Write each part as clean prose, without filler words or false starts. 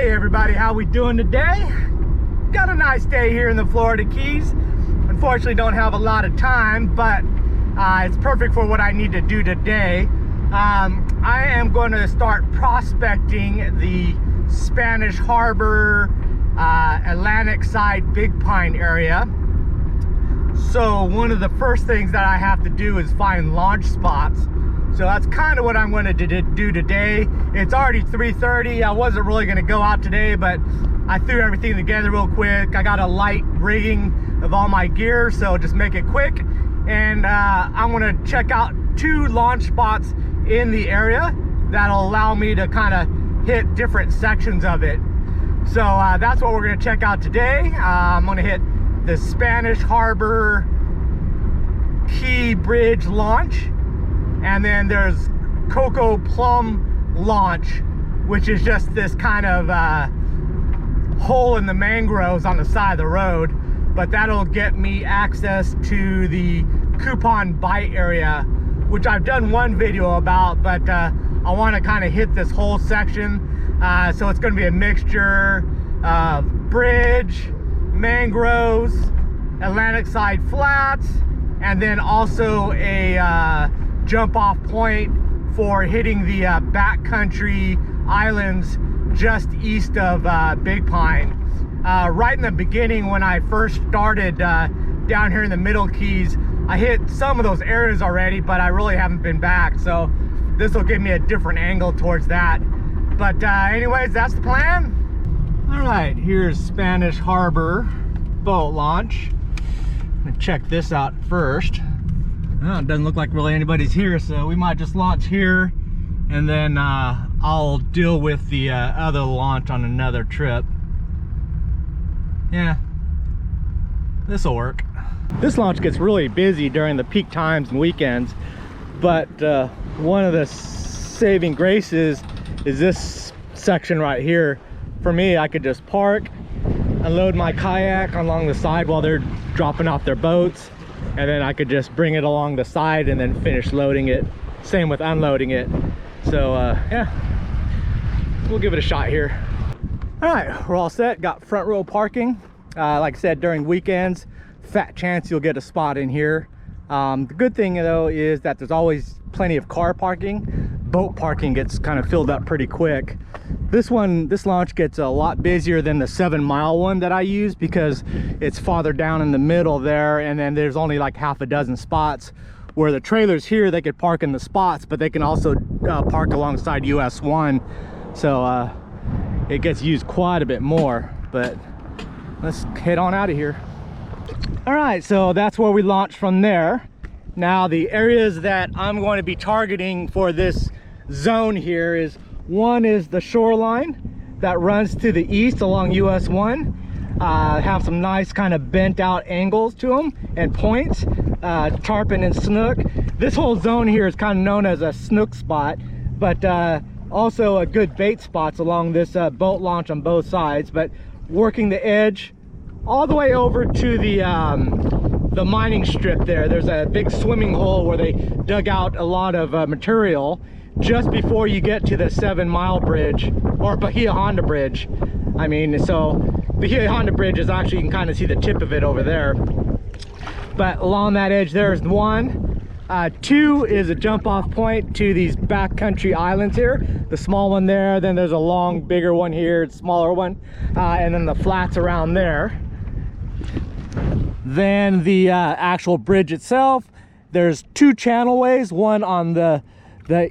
Hey everybody, how we doing today? Got a nice day here in the Florida Keys. Unfortunately don't have a lot of time, but it's perfect for what I need to do today. I am going to start prospecting the Spanish Harbor, Atlantic side Big Pine area. So one of the first things that I have to do is find launch spots. So that's kind of what I'm going to do today. It's already 3:30. I wasn't really going to go out today, but I threw everything together real quick. I got a light rigging of all my gear, so just make it quick. And I'm going to check out 2 launch spots in the area that'll allow me to kind of hit different sections of it. So that's what we're going to check out today. I'm going to hit the Spanish Harbor Key Bridge launch. And then there's Coco Plum launch, which is just this kind of hole in the mangroves on the side of the road. But that'll get me access to the coupon bite area, which I've done one video about, but I want to kind of hit this whole section. So it's going to be a mixture of bridge, mangroves, Atlantic side flats, and then also a jump off point for hitting the backcountry islands just east of Big Pine. Right in the beginning, when I first started down here in the Middle Keys, I hit some of those areas already, but I really haven't been back, so this will give me a different angle towards that. But anyways, that's the plan. All right, here's Spanish Harbor boat launch. I'm gonna check this out first. Oh, it doesn't look like really anybody's here, so we might just launch here, and then I'll deal with the other launch on another trip. Yeah, this will work. This launch gets really busy during the peak times and weekends, but one of the saving graces is this section right here. For me, I could just park, unload my kayak along the side while they're dropping off their boats, and then I could just bring it along the side and then finish loading it. Same with unloading it. So yeah, we'll give it a shot here. All right, we're all set. Got front row parking. Like I said, during weekends, fat chance you'll get a spot in here. The good thing though is that there's always plenty of car parking. Boat parking gets kind of filled up pretty quick. This launch gets a lot busier than the 7-mile one that I use, because it's farther down in the middle there, and then there's only like half a dozen spots. Where the trailers here, they could park in the spots, but they can also park alongside US 1. So it gets used quite a bit more, but let's head on out of here. All right, so that's where we launched from there. Now the areas that I'm going to be targeting for this zone here is, one is the shoreline that runs to the east along US 1. Have some nice kind of bent out angles to them and points, tarpon and snook. This whole zone here is kind of known as a snook spot, but also a good bait spots along this boat launch on both sides. But working the edge all the way over to the mining strip there. There's a big swimming hole where they dug out a lot of material just before you get to the 7-mile bridge, or Bahia Honda bridge. I mean, so Bahia Honda bridge is actually, you can kind of see the tip of it over there. But along that edge there's 1. 2 is a jump off point to these backcountry islands here. The small one there, then there's a long, bigger one here, smaller one, and then the flats around there. Then the actual bridge itself, there's 2 channelways, one on the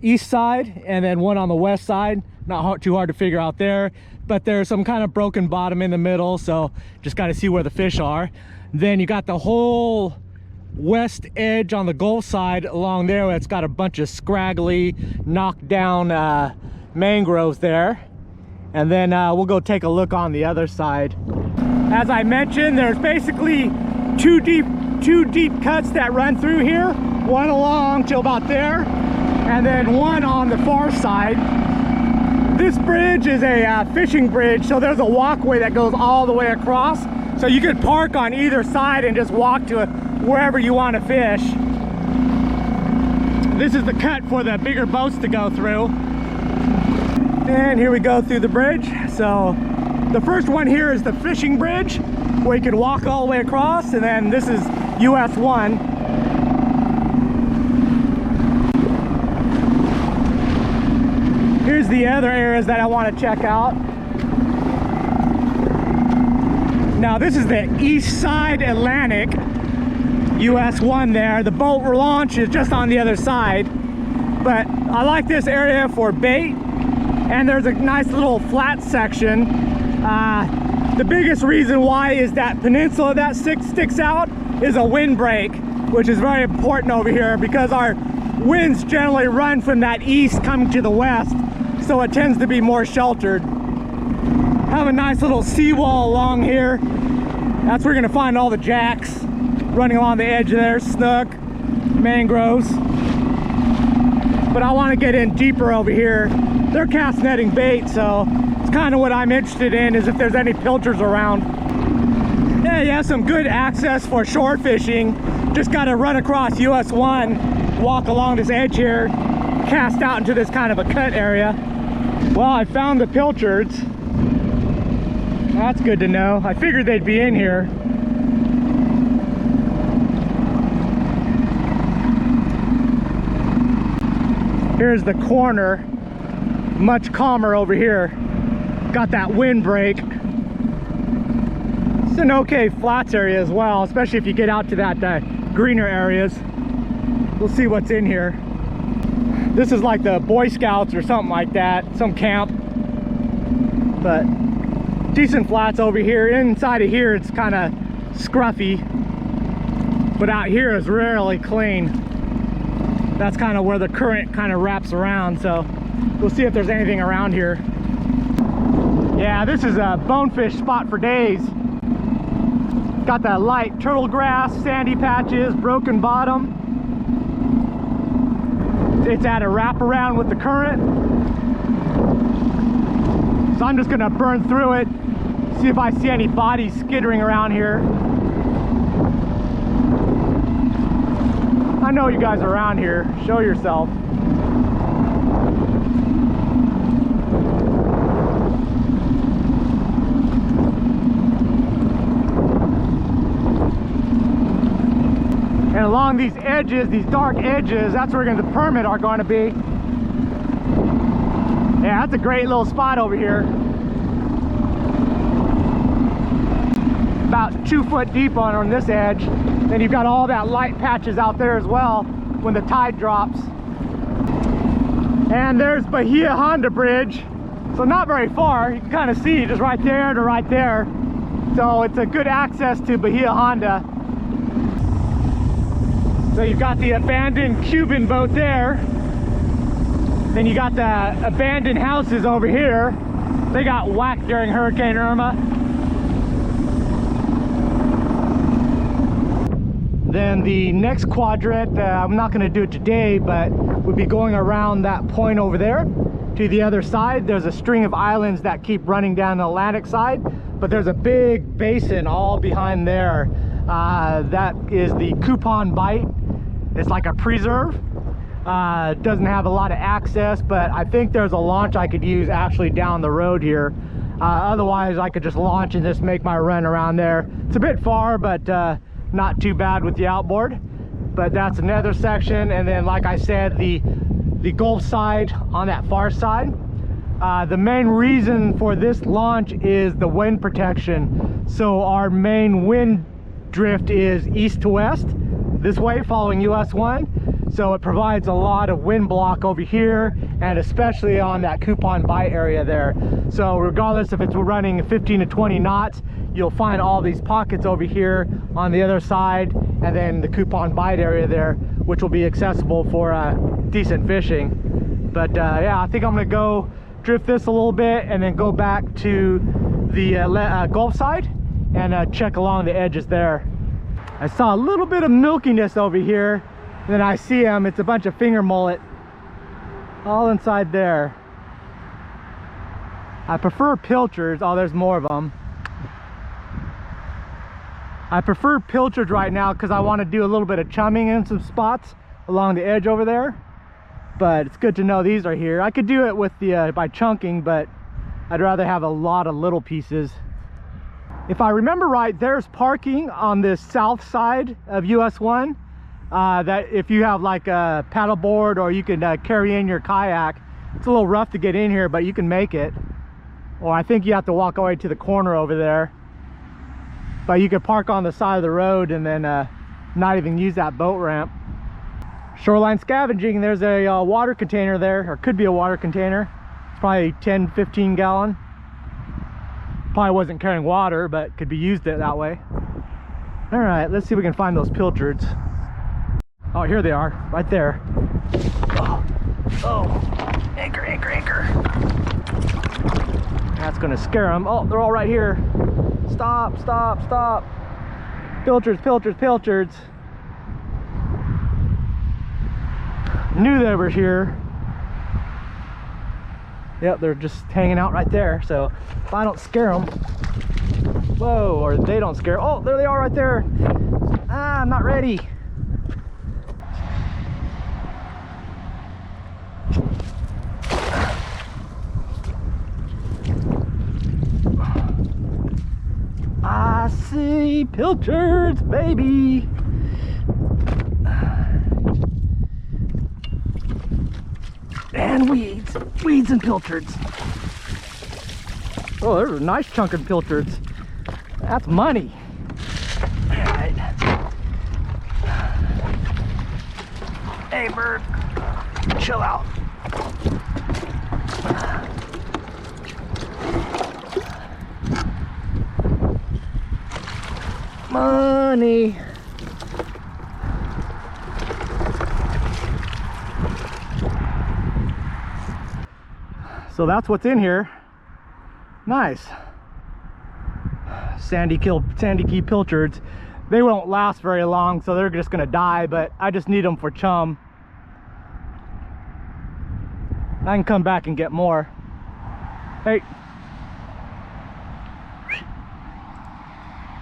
east side and then one on the west side. Not too hard to figure out there, but there's some kind of broken bottom in the middle, so just got to see where the fish are. Then you got the whole west edge on the Gulf side along there, where it's got a bunch of scraggly, knocked down mangroves there. And then we'll go take a look on the other side. As I mentioned, there's basically two deep cuts that run through here, one along till about there, and then one on the far side. This bridge is a fishing bridge, so there's a walkway that goes all the way across, so you could park on either side and just walk to wherever you want to fish. This is the cut for the bigger boats to go through. And here we go through the bridge. So the first one here is the fishing bridge, where you could walk all the way across, and then this is US 1. Here's the other areas that I want to check out. Now this is the east side Atlantic, US 1 there. The boat launch is just on the other side. But I like this area for bait, and there's a nice little flat section. The biggest reason why is that peninsula that sticks out is a windbreak, which is very important over here because our winds generally run from that east coming to the west, so it tends to be more sheltered. Have a nice little seawall along here. That's where you're gonna find all the jacks running along the edge there, snook, mangroves. But I want to get in deeper over here. They're cast netting bait, so it's kind of what I'm interested in, is if there's any pilchers around. Yeah, you have some good access for shore fishing. Just got to run across US 1, walk along this edge here, cast out into this kind of a cut area. Well, I found the pilchards. That's good to know. I figured they'd be in here. Here's the corner, much calmer over here. Got that windbreak. It's an okay flats area as well, especially if you get out to that greener areas. We'll see what's in here. This is like the Boy Scouts or something like that, some camp. But decent flats over here. Inside of here it's kind of scruffy, but out here is really clean. That's kind of where the current kind of wraps around, so we'll see if there's anything around here. Yeah, this is a bonefish spot for days. Got that light turtle grass, sandy patches, broken bottom. It's at a wraparound with the current. So I'm just gonna burn through it, see if I see any bodies skittering around here. I know you guys are around here. Show yourself. And along these edges, these dark edges, that's where the permit are going to be. Yeah, that's a great little spot over here. About 2 foot deep on this edge. Then you've got all that light patches out there as well when the tide drops. And there's Bahia Honda Bridge. So not very far. You can kind of see just right there to right there. So it's a good access to Bahia Honda. So you've got the abandoned Cuban boat there. Then you got the abandoned houses over here. They got whacked during Hurricane Irma. Then the next quadrant, I'm not going to do it today, but we'll be going around that point over there to the other side. There's a string of islands that keep running down the Atlantic side, but there's a big basin all behind there. That is the Coupon Bight. It's like a preserve. It doesn't have a lot of access, but I think there's a launch I could use actually down the road here. Otherwise, I could just launch and just make my run around there. It's a bit far, but not too bad with the outboard. But that's another section. And then, like I said, the Gulf side on that far side. The main reason for this launch is the wind protection. So our main wind drift is east to west this way, following US 1. So it provides a lot of wind block over here, and especially on that Coupon Bight area there. So regardless if it's running 15 to 20 knots, you'll find all these pockets over here on the other side, and then the Coupon Bight area there, which will be accessible for decent fishing. But yeah, I think I'm gonna go drift this a little bit and then go back to the Gulf side and check along the edges there. I saw a little bit of milkiness over here, and then I see them. It's a bunch of finger mullet all inside there. I prefer pilchards. Oh, there's more of them. I prefer pilchards right now because I want to do a little bit of chumming in some spots along the edge over there. but it's good to know these are here. I could do it with the by chunking, but I'd rather have a lot of little pieces. If I remember right, there's parking on this south side of US 1 that if you have like a paddleboard or you can carry in your kayak. It's a little rough to get in here, but you can make it. Or I think you have to walk all the way to the corner over there. But you could park on the side of the road and then not even use that boat ramp. Shoreline Scavenging, there's a water container there, or could be a water container. It's probably 10-15 gallon. Probably wasn't carrying water, but could be used it that way. All right, let's see if we can find those pilchards. Oh, here they are, right there. Oh, anchor, anchor, anchor. That's gonna scare them. Oh, they're all right here. Stop, stop, stop. Pilchards, pilchards, pilchards. Knew they were here. Yep, they're just hanging out right there. So if I don't scare them, whoa, or they don't scare. Oh, there they are right there. Ah, I'm not ready. I see pilchards, baby. And weeds and pilchards. Oh, there's a nice chunk of pilchards. That's money. All right. Hey, bird, chill out. Money. So that's what's in here. Nice. Sandy key pilchards. They won't last very long, so they're just gonna die, but I just need them for chum. I can come back and get more. Hey.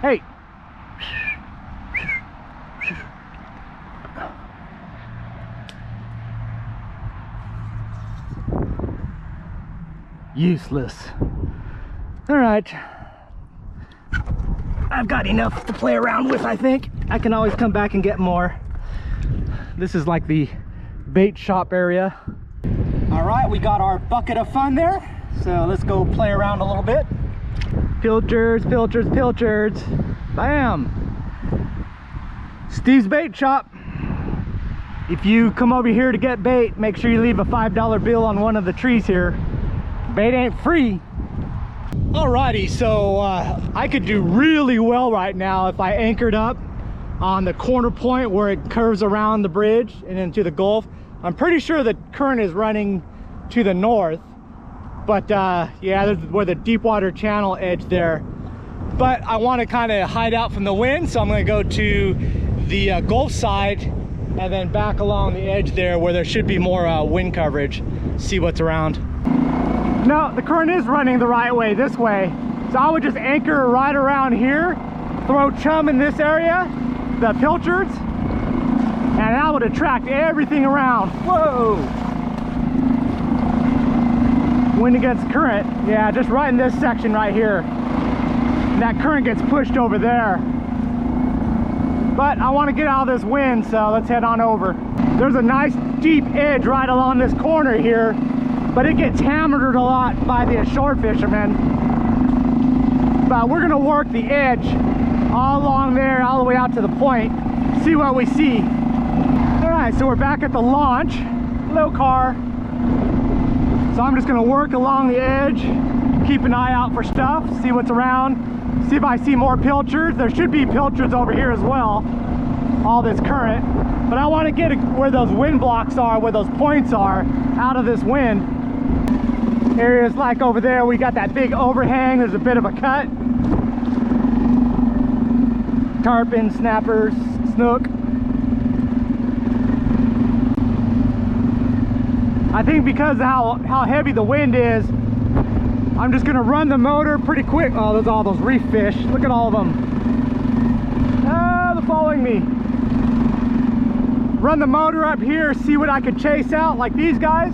Hey. Useless. All right, I've got enough to play around with. I think I can always come back and get more. This is like the bait shop area. All right, we got our bucket of fun there, so let's go play around a little bit. Pilchards, pilchards, pilchards. Bam. Steve's bait shop. If you come over here to get bait, make sure you leave a $5 bill on one of the trees here. Bait ain't free. Alrighty, so I could do really well right now if I anchored up on the corner point where it curves around the bridge and into the Gulf. I'm pretty sure the current is running to the north, but yeah, there's where the deep water channel edge there. But I want to kind of hide out from the wind, so I'm going to go to the Gulf side and then back along the edge there where there should be more wind coverage. See what's around. No, the current is running the right way, this way. So I would just anchor right around here, throw chum in this area, the pilchards, and that would attract everything around. Whoa! Wind against current, yeah, just right in this section right here. And that current gets pushed over there. But I want to get out of this wind, so let's head on over. There's a nice deep edge right along this corner here, but it gets hammered a lot by the shore fishermen. But we're gonna work the edge all along there, all the way out to the point, see what we see. All right, so we're back at the launch. Hello, car. So I'm just gonna work along the edge, keep an eye out for stuff, see what's around, see if I see more pilchards. There should be pilchards over here as well, all this current. But I wanna get where those wind blocks are, where those points are, out of this wind. Areas like over there, we got that big overhang, there's a bit of a cut. Tarpon, snappers, snook. I think because of how heavy the wind is, I'm just gonna run the motor pretty quick. Oh, there's all those reef fish. Look at all of them. Ah, they're following me. run the motor up here, see what I could chase out, like these guys.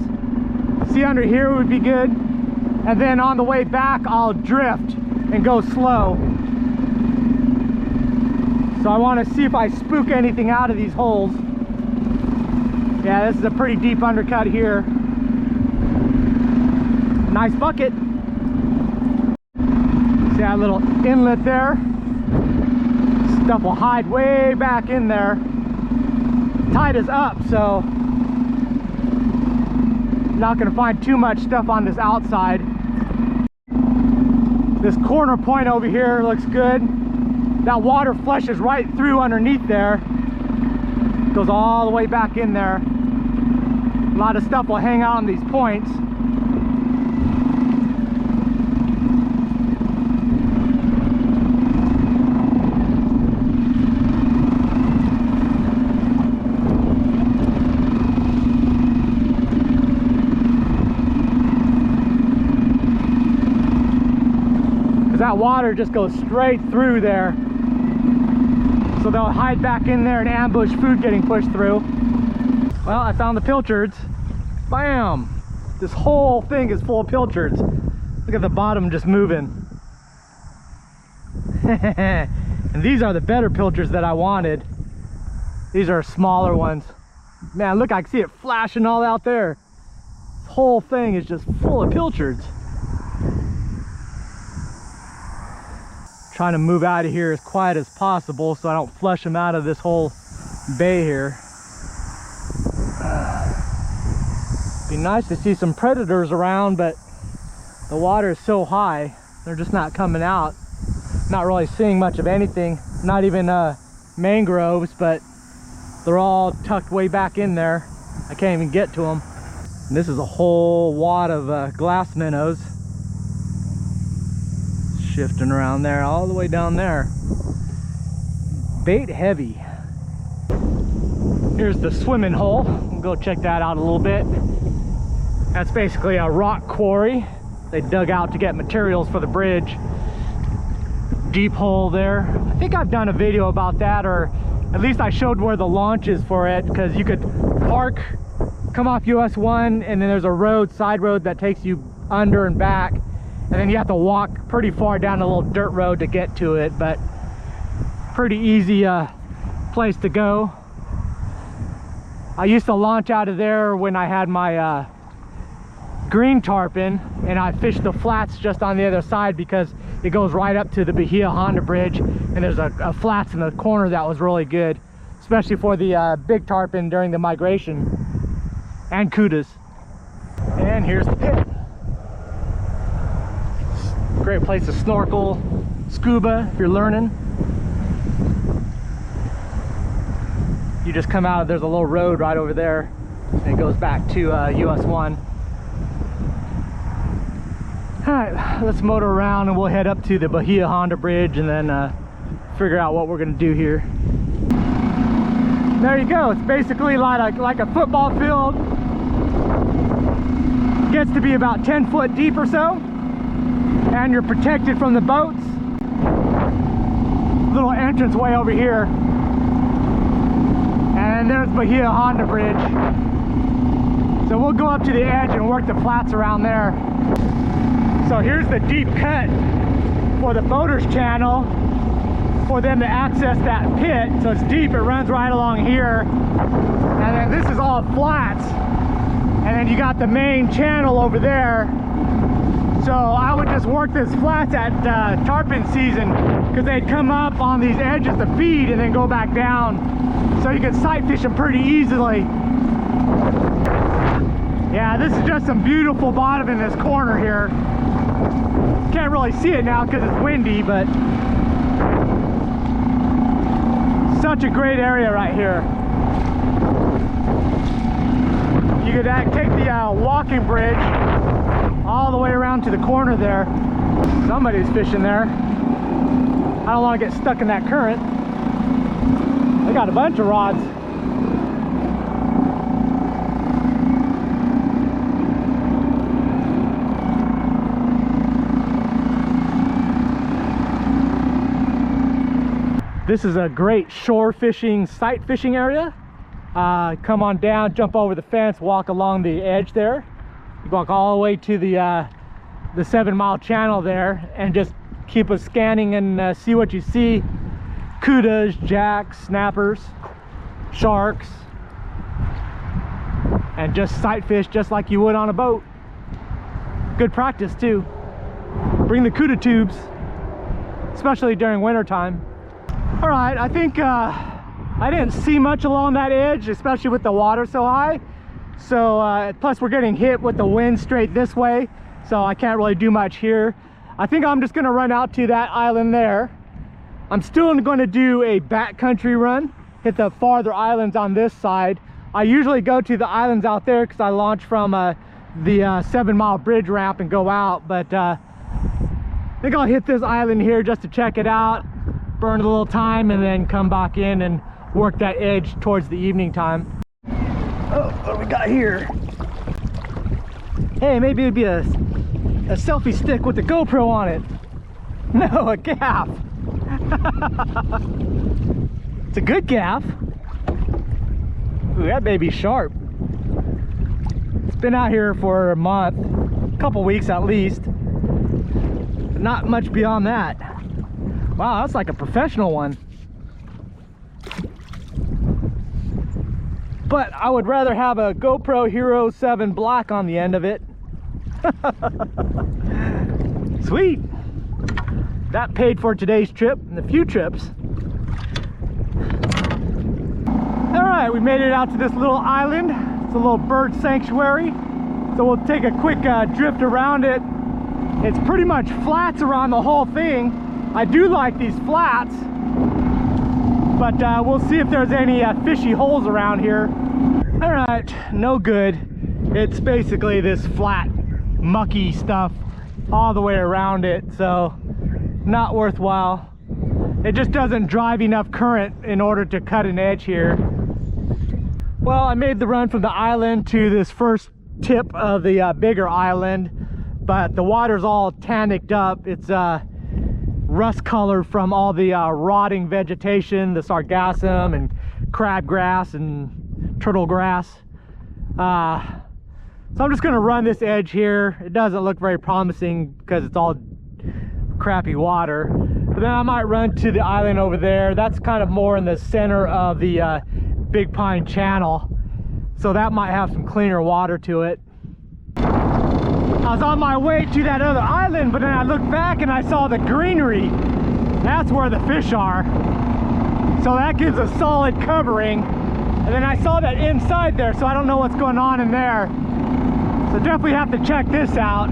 See under here would be good. And then on the way back, I'll drift and go slow. So I want to see if I spook anything out of these holes. Yeah, this is a pretty deep undercut here. Nice bucket. See that little inlet there? Stuff will hide way back in there. Tide is up, so not going to find too much stuff on this outside. This corner point over here looks good. That water flushes right through underneath there. Goes all the way back in there. A lot of stuff will hang out on these points. That water just goes straight through there, so they'll hide back in there and ambush food getting pushed through. Well, I found the pilchards. Bam! This whole thing is full of pilchards. Look at the bottom just moving. And these are the better pilchards that I wanted. These are smaller ones. Man, look, I can see it flashing all out there. This whole thing is just full of pilchards. Trying to move out of here as quiet as possible so I don't flush them out of this whole bay here. Be nice to see some predators around, but the water is so high, they're just not coming out. Not really seeing much of anything, not even mangroves, but they're all tucked way back in there. I can't even get to them. And this is a whole wad of glass minnows. Shifting around there, all the way down there. Bait heavy. Here's the swimming hole. We'll go check that out a little bit. That's basically a rock quarry they dug out to get materials for the bridge. Deep hole there. I think I've done a video about that, or at least I showed where the launch is for it, because you could park, come off US 1, and then there's a road, side road, that takes you under and back. And then you have to walk pretty far down a little dirt road to get to it, but pretty easy place to go. I used to launch out of there when I had my green tarpon, and I fished the flats just on the other side because it goes right up to the Bahia Honda bridge, and there's a flats in the corner that was really good, especially for the big tarpon during the migration, and kudas. And here's the pit. Great place to snorkel, scuba if you're learning. You just come out, there's a little road right over there, and it goes back to US 1. Alright, let's motor around and we'll head up to the Bahia Honda bridge and then figure out what we're going to do here. There you go, it's basically like a football field. Gets to be about 10 foot deep or so. And you're protected from the boats. Little entrance way over here. And there's Bahia Honda bridge. So we'll go up to the edge and work the flats around there. So here's the deep cut for the boaters channel for them to access that pit. So it's deep, it runs right along here. And then this is all flats. And then you got the main channel over there. So I would just work this flats at tarpon season, because they'd come up on these edges to feed and then go back down. So you can sight fish them pretty easily. Yeah, this is just some beautiful bottom in this corner here. Can't really see it now because it's windy, but such a great area right here. You could take the walking bridge all the way around to the corner there. Somebody's fishing there. I don't want to get stuck in that current. They got a bunch of rods. This is a great shore fishing, sight fishing area. come on down, jump over the fence, walk along the edge there. You walk all the way to the 7 Mile channel there, and just keep us scanning and see what you see. Kudas, jacks, snappers, sharks, and just sight fish just like you would on a boat. Good practice too. Bring the Kuda tubes, especially during winter time. All right, I think I didn't see much along that edge, especially with the water so high. So plus we're getting hit with the wind straight this way, so I can't really do much here. I think I'm just gonna run out to that island there. I'm still going to do a backcountry run, hit the farther islands on this side. I usually go to the islands out there because I launch from the 7 Mile bridge ramp and go out, but I think I'll hit this island here just to check it out, burn a little time, and then come back in and work that edge towards the evening time. Oh, what do we got here? Hey, maybe it'd be a selfie stick with the GoPro on it. No, a gaff. It's a good gaff. Ooh, that baby's sharp. It's been out here for a month, a couple weeks at least, but not much beyond that. Wow, that's like a professional one. But I would rather have a GoPro Hero 7 Black on the end of it. Sweet. That paid for today's trip and a few trips. All right, we made it out to this little island. It's a little bird sanctuary. So we'll take a quick drift around it. It's pretty much flats around the whole thing. I do like these flats, but we'll see if there's any fishy holes around here. All right, no good. It's basically this flat, mucky stuff all the way around it, so not worthwhile. It just doesn't drive enough current in order to cut an edge here. Well, I made the run from the island to this first tip of the bigger island, but the water's all tannicked up. It's rust colored from all the rotting vegetation, the sargassum and crabgrass and turtle grass. So I'm just gonna run this edge here. It doesn't look very promising because it's all crappy water, but then I might run to the island over there. That's kind of more in the center of the Big Pine Channel, so that might have some cleaner water to it. I was on my way to that other island, but then I looked back and I saw the greenery. That's where the fish are, so that gives a solid covering. And then I saw that inside there, so I don't know what's going on in there, so definitely have to check this out.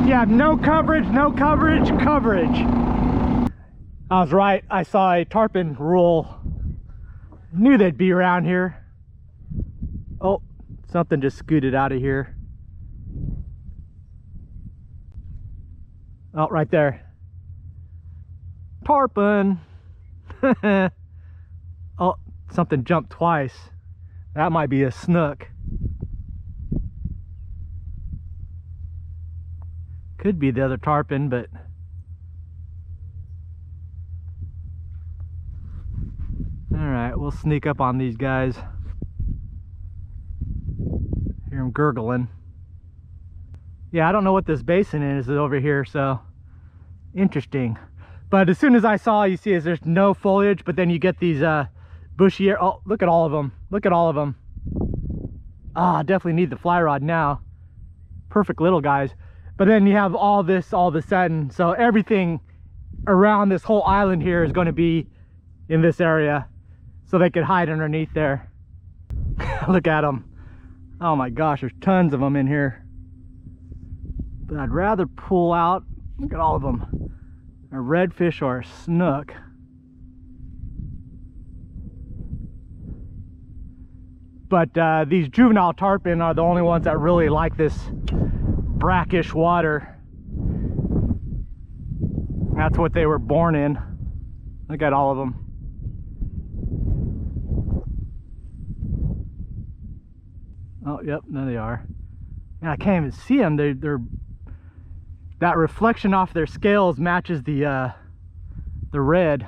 Yeah, no coverage, no coverage, coverage. I was right, I saw a tarpon roll. Knew they'd be around here. Oh, something just scooted out of here. Oh, right there. Tarpon. Oh, something jumped twice. That might be a snook. Could be the other tarpon, but all right, we'll sneak up on these guys. Hear them gurgling. Yeah, I don't know what this basin is over here, so interesting. But as soon as I saw, you see, is there's no foliage, but then you get these bushy. Oh, look at all of them. Look at all of them. Ah, I definitely need the fly rod now. Perfect little guys. But then you have all this all of a sudden, so everything around this whole island here is going to be in this area, so they could hide underneath there. Look at them. Oh my gosh, there's tons of them in here. But I'd rather pull out, look at all of them, a redfish or a snook. But these juvenile tarpon are the only ones that really like this brackish water. That's what they were born in. Look at all of them. Oh, yep, there they are. And I can't even see them. They're that reflection off their scales matches the red.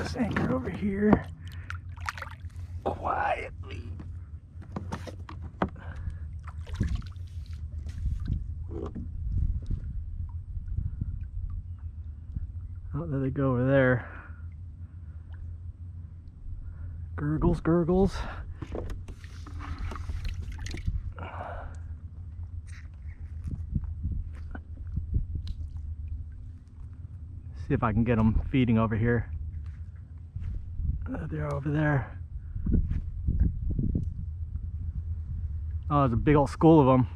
Let's anchor over here quietly. Oh, there they go over there. Gurgles, gurgles. See if I can get them feeding over here. They're over there. Oh, there's a big old school of them.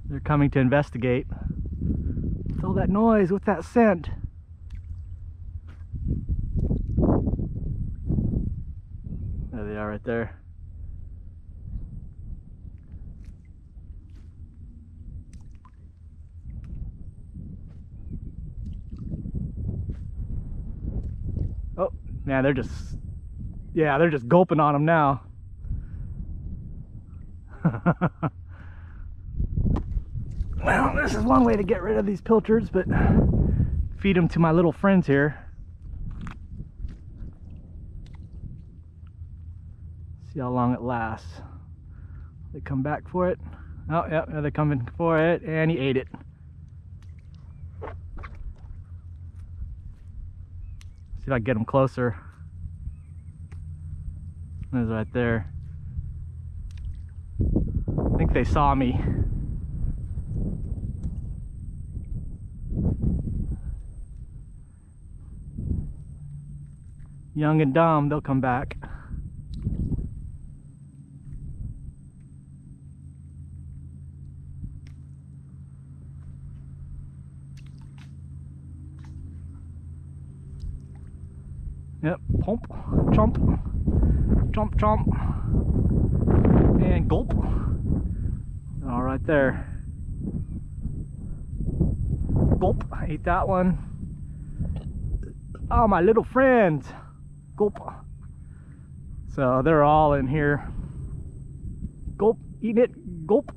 They're coming to investigate. What's all that noise? What's that scent? There they are right there. Oh, man, they're just gulping on them now. Well, this is one way to get rid of these pilchards, but feed them to my little friends here. See how long it lasts. They come back for it. Oh, yeah, they're coming for it, and he ate it. See if I can get him closer. There's right there. I think they saw me. Young and dumb, they'll come back. Yep, pump, chomp, chomp, chomp, and gulp. All right there. Gulp, I ate that one. Oh, my little friends. Gulp. So they're all in here. Gulp, eat it, gulp.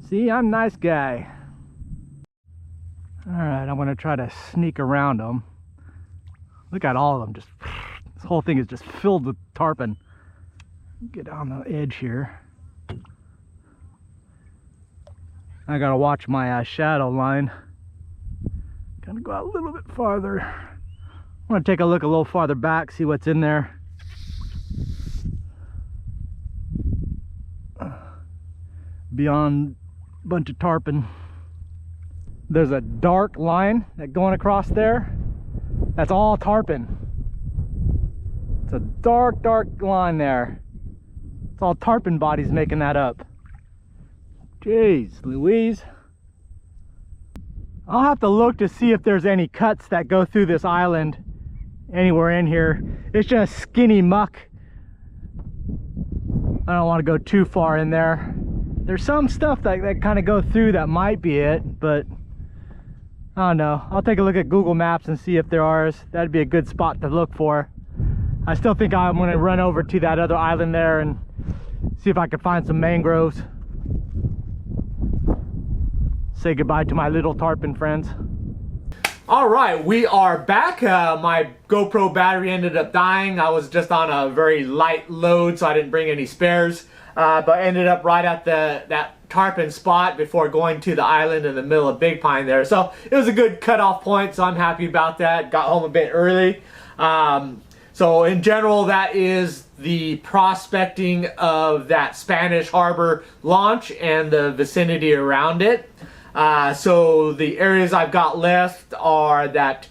See, I'm a nice guy. All right, I'm gonna try to sneak around them. Look at all of them, just, this whole thing is just filled with tarpon. Get on the edge here. I gotta watch my shadow line. Gotta go out a little bit farther. I'm gonna take a look a little farther back, see what's in there. Beyond a bunch of tarpon. There's a dark line that going across there. That's all tarpon. It's a dark, dark line there. It's all tarpon bodies making that up. Jeez Louise. I'll have to look to see if there's any cuts that go through this island anywhere in here. It's just skinny muck. I don't want to go too far in there. There's some stuff that kind of go through that might be it, but I don't know. I'll take a look at Google Maps and see if there is. That'd be a good spot to look for. I still think I'm going to run over to that other island there and see if I can find some mangroves. Say goodbye to my little tarpon friends. All right, we are back. My GoPro battery ended up dying. I was just on a very light load, so I didn't bring any spares. But ended up right at that tarpon spot before going to the island in the middle of Big Pine there. So it was a good cutoff point, so I'm happy about that. Got home a bit early. So in general, that is the prospecting of that Spanish Harbor launch and the vicinity around it. So the areas I've got left are that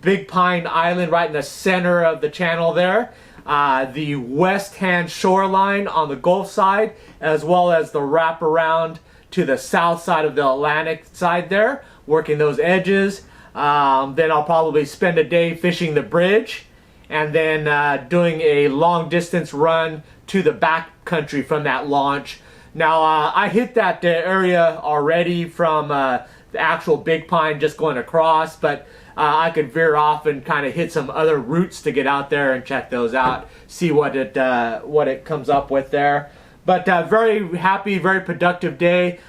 Big Pine Island right in the center of the channel there. The west hand shoreline on the Gulf side, as well as the wraparound to the south side of the Atlantic side there, working those edges. Then I'll probably spend a day fishing the bridge, and then doing a long distance run to the back country from that launch. Now I hit that area already from the actual Big Pine just going across, but I could veer off and kind of hit some other routes to get out there and check those out, see what it comes up with there. But very happy, very productive day.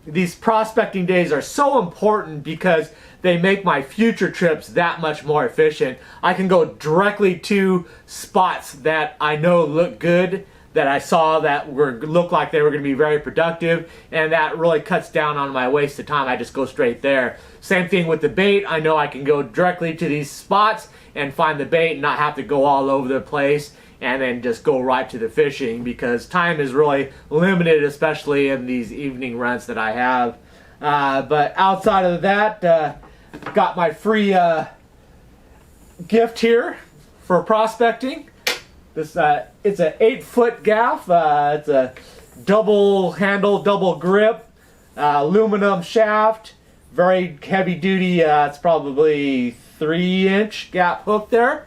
These prospecting days are so important because they make my future trips that much more efficient. I can go directly to spots that I know look good, that I saw that look like they were going to be very productive, and that really cuts down on my waste of time. I just go straight there. Same thing with the bait. I know I can go directly to these spots and find the bait and not have to go all over the place and then just go right to the fishing, because time is really limited, especially in these evening runs that I have. But outside of that, got my free gift here for prospecting. This it's an 8-foot gaff. It's a double handle, double grip, aluminum shaft, very heavy duty. It's probably 3-inch gap hook there.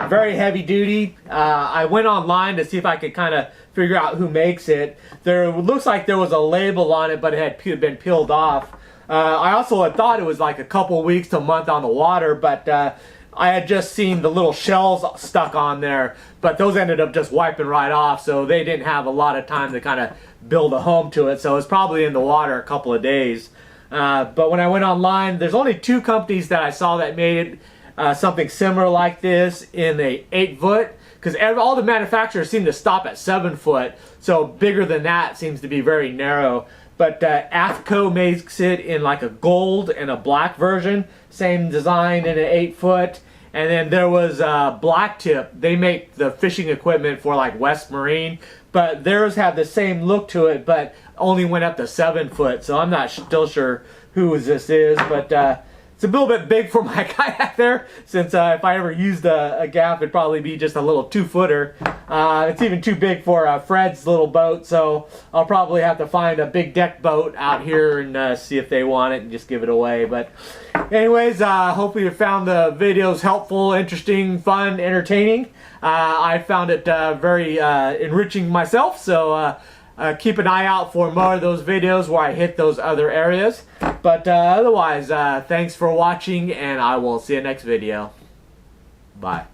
Very heavy duty. I went online to see if I could kind of figure out who makes it. There looks like there was a label on it, but it had been peeled off. I also had thought it was like a couple weeks to a month on the water, but I had just seen the little shells stuck on there, but those ended up just wiping right off, so they didn't have a lot of time to kind of build a home to it, so it's probably in the water a couple of days. But when I went online, there's only 2 companies that I saw that made it something similar like this in a 8-foot, because all the manufacturers seem to stop at 7 foot, so bigger than that seems to be very narrow. But Athco makes it in like a gold and a black version, same design in an 8-foot. And then there was Blacktip. They make the fishing equipment for like West Marine, but theirs had the same look to it, but only went up to 7 foot. So I'm not still sure who this is, but it's a little bit big for my kayak there, since if I ever used a gaff, it'd probably be just a little 2-footer. It's even too big for Fred's little boat, so I'll probably have to find a big deck boat out here and see if they want it and just give it away. But anyways, hopefully you found the videos helpful, interesting, fun, entertaining. I found it very enriching myself, so keep an eye out for more of those videos where I hit those other areas. But otherwise, thanks for watching, and I will see you next video. Bye.